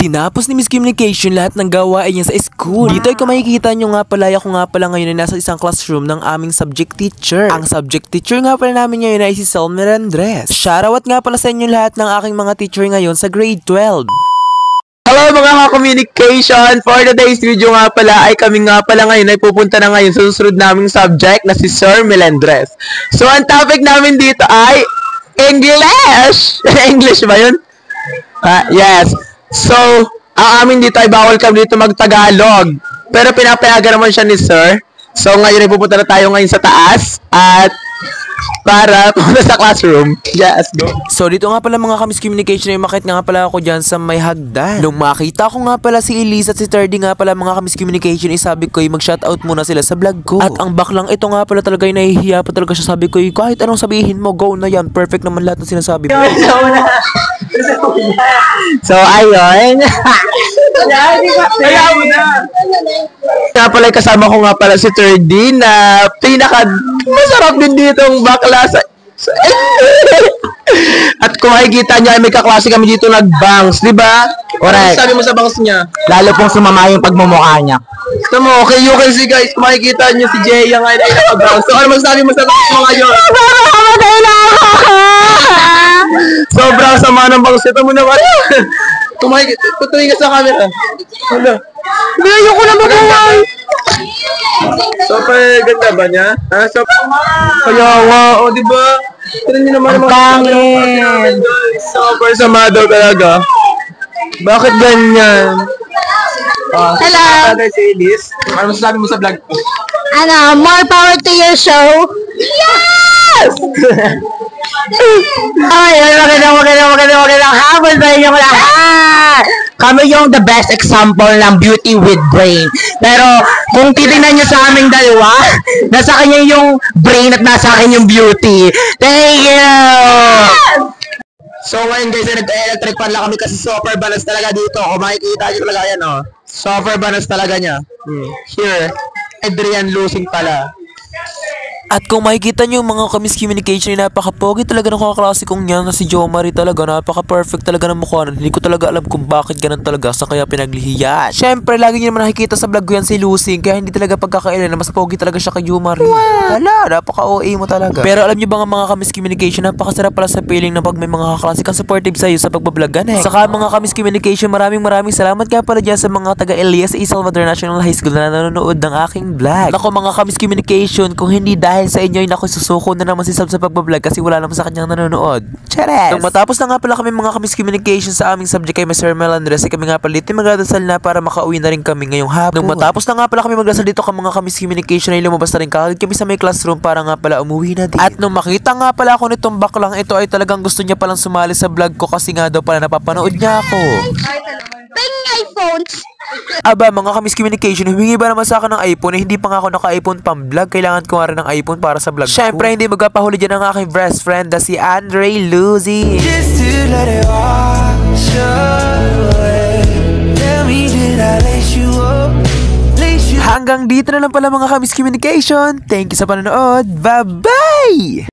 Tinapos ni Miss Communication lahat ng gawain niya sa school. Dito ay kung makikita nyo nga pala, ako nga pala ngayon ay nasa isang classroom ng aming subject teacher. Ang subject teacher nga pala namin ngayon ay si Sel Melendres. Shoutout nga pala sa inyo lahat ng aking mga teacher ngayon sa grade 12. Hello mga ka-communication! For today's video nga pala ay kami nga pala ngayon ay pupunta na ngayon sa susunod naming subject na si Sir Melendres. So ang topic namin dito ay English! English ba yun? Yes. So, ang amin dito ay bawal kami dito mag-Tagalog. Pero pinapayagan naman siya ni Sir. So ngayon ay pupunta na tayo ngayon sa taas at para pumunta sa classroom. Yes, go. So dito nga pala mga ka-Miss Communication ay makita nga pala ako dyan sa may hagdan. Nung makita ko nga pala si Elise at si Terdy nga pala mga ka-Miss Communication ay sabi ko ay mag-shoutout muna sila sa vlog ko. At ang baklang ito nga pala talaga ay nahihiya pa talaga siya. Sabi ko ay kahit anong sabihin mo, go na yan. Perfect naman lahat ng sinasabi mo. So ayun. Kaya mo na. Nga pala kasama ko nga pala si Terdy na pinaka masarap din dito ang bakla sa at kung makikita niya, may kaklase kami dito nag-bangs, di ba? Correct. Ano sabi mo sa bangs niya? Lalo pong sumama yung pagmumukha niya. Gusto mo, okay si guys, kung makikita niyo si Jeya nga ay nag-bangs. So ano masasabi mo sa bangs mo ngayon? Sobrang sama ng bangs ito mo naman. Kung makikita, putuloy ka sa camera. Ano? Hindi, ayoko na mag-away. Super ganda ba niya? Ha? So, kaya nga, o diba? Tignan niyo naman ang pangin. Super sama daw talaga. Bakit ganyan? Hello! Si Elise, ano masasabi mo sa vlog ko? More power to your show. Yes! Ay, magandang hapon sa inyo lahat! Kami yung the best example ng beauty with brain. Pero, kung titignan nyo sa aming dalawa, nasa kanya yung brain at nasa akin yung beauty. Thank you! So, ngayon guys, nag-electric fan lang kami kasi super balance talaga dito. Kung makikita nyo talaga yan, oh. Super balance talaga niya. Here, Adrian losing pala. At kung makikita nyo yung mga ka-Miss Communication ay napaka-pogi talaga ng kaklase kong yan na si Jo Marie talaga. Napaka-perfect talaga ng mukha. Hindi ko talaga alam kung bakit ganun talaga sa kaya pinaglihiyan. Syempre, lagi nyo naman nakikita sa vlog ko yan si Lucy. Kaya hindi talaga pagkakailan na mas pogi talaga siya kay Jo Marie. Hala, napaka-OA mo talaga. Pero alam nyo ba mga ka-Miss Communication, napakasarap pala sa feeling na pag may mga kaklase kang supportive sa'yo sa pagbablog. Saka mga ka-Miss Communication, maraming salamat nga pala dyan sa mga taga-Elias E. Salvador National High School na nanonood ng aking vlog. Ako mga ka-Miss Communication, kung hindi dahil sa inyo ay naku, susuko na naman si Sab sa pagbablog kasi wala naman sa kanyang nanonood. Chares! Nung matapos na nga pala kami mga ka-Miss Communication sa aming subject kay Sir Melendres, ay kami nga pala dito magdadasal na para makauwi na rin kami ngayong hapon. Nung matapos na nga pala kami magdasal dito ka mga ka-Miss Communication ay lumabas na rin kagad kami sa may classroom para nga pala umuwi na din. At nung makita nga pala ako nitong baklang ito ay talagang gusto niya palang sumali sa vlog ko kasi nga daw pala napapanood niya ako. Ping iPhones. Aba mga ka-Miss Communication, humingi ba naman sa akin ng iPhone? Hindi pa nga ako naka-iPhone pang vlog. Kailangan ko nga rin ng iPhone para sa vlog ko. Syempre hindi magpapahuli dyan ang aking best friend na si Andre Luzi. Just to let it wash away. Tell me did I lace you up? Hanggang dito na lang pala mga ka-Miss Communication. Thank you sa panonood. Bye-bye!